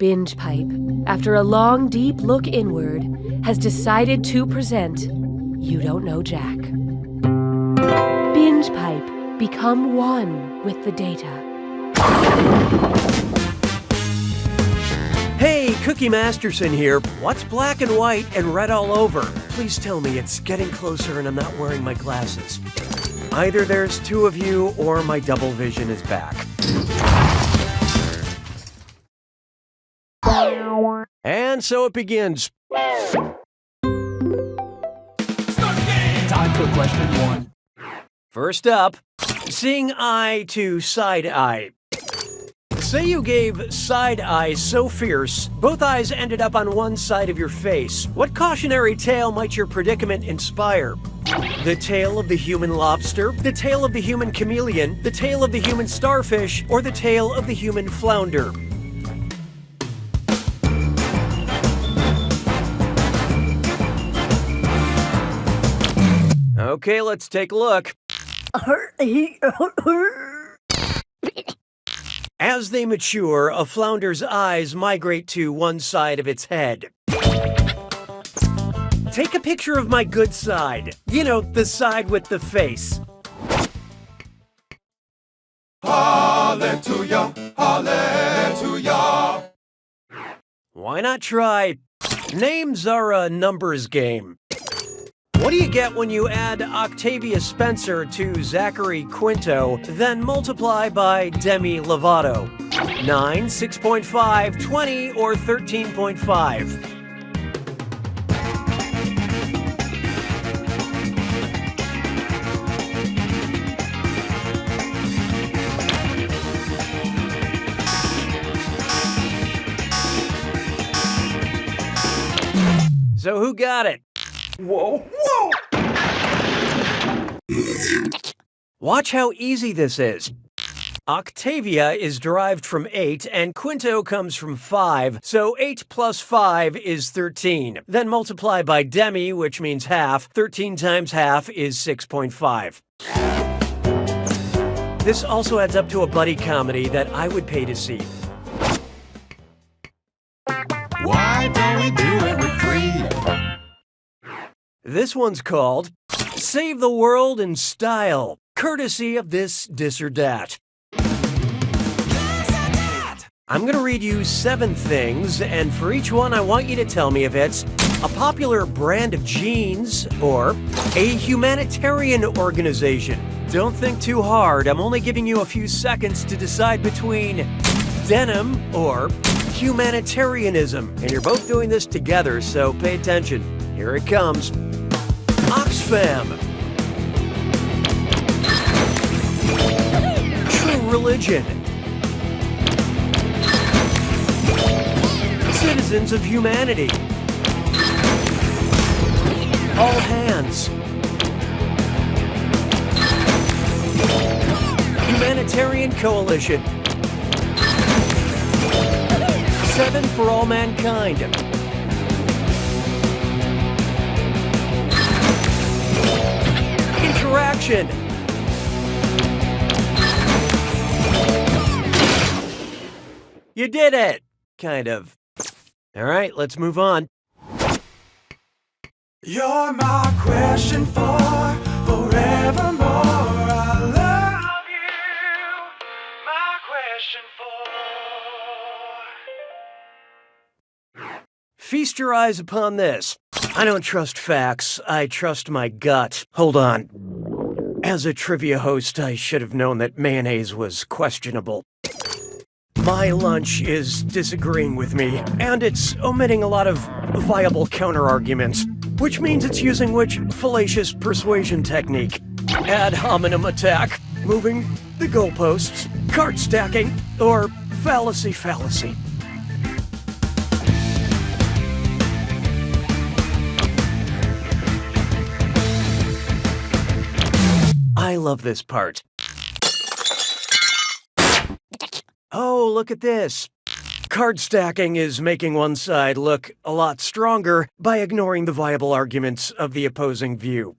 Binge Pipe, after a long, deep look inward, has decided to present You Don't Know Jack. Binge Pipe, become one with the data. Hey, Cookie Masterson here. What's black and white and red all over? Please tell me it's getting closer and I'm not wearing my glasses. Either there's two of you or my double vision is back. And so it begins. Time for question one. First up, seeing eye to side eye. Say you gave side eye so fierce, both eyes ended up on one side of your face. What cautionary tale might your predicament inspire? The tale of the human lobster, the tale of the human chameleon, the tale of the human starfish, or the tale of the human flounder? Okay, let's take a look. As they mature, a flounder's eyes migrate to one side of its head. Take a picture of my good side. You know, the side with the face. Hallelujah, hallelujah. Why not try? Names are a numbers game. What do you get when you add Octavia Spencer to Zachary Quinto, then multiply by Demi Lovato? 9, 6.5, 20, or 13.5? So who got it? Whoa, whoa! Watch how easy this is. Octavia is derived from 8, and Quinto comes from 5, so 8 plus 5 is 13. Then multiply by Demi, which means half. 13 times half is 6.5. This also adds up to a buddy comedy that I would pay to see. Why don't we do it with Creed? This one's called Save the World in Style, courtesy of this or that. I'm going to read you 7 things, and for each one I want you to tell me if it's a popular brand of jeans or a humanitarian organization. Don't think too hard, I'm only giving you a few seconds to decide between denim or humanitarianism. And you're both doing this together, so pay attention. Here it comes. Oxfam. True Religion. Citizens of Humanity. All Hands. Humanitarian Coalition. 7 for All Mankind. Interaction. You did it! Kind of. All right, let's move on. You're my question for forevermore. I love you. My question for. Feast your eyes upon this. I don't trust facts, I trust my gut. Hold on. As a trivia host, I should have known that mayonnaise was questionable. My lunch is disagreeing with me, and it's omitting a lot of viable counter-arguments, which means it's using which fallacious persuasion technique? Ad hominem attack, moving the goalposts, card stacking, or fallacy. I love this part. Oh, look at this. Card stacking is making one side look a lot stronger by ignoring the viable arguments of the opposing view.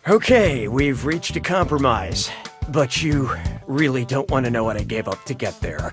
Okay, we've reached a compromise, but you really don't want to know what I gave up to get there.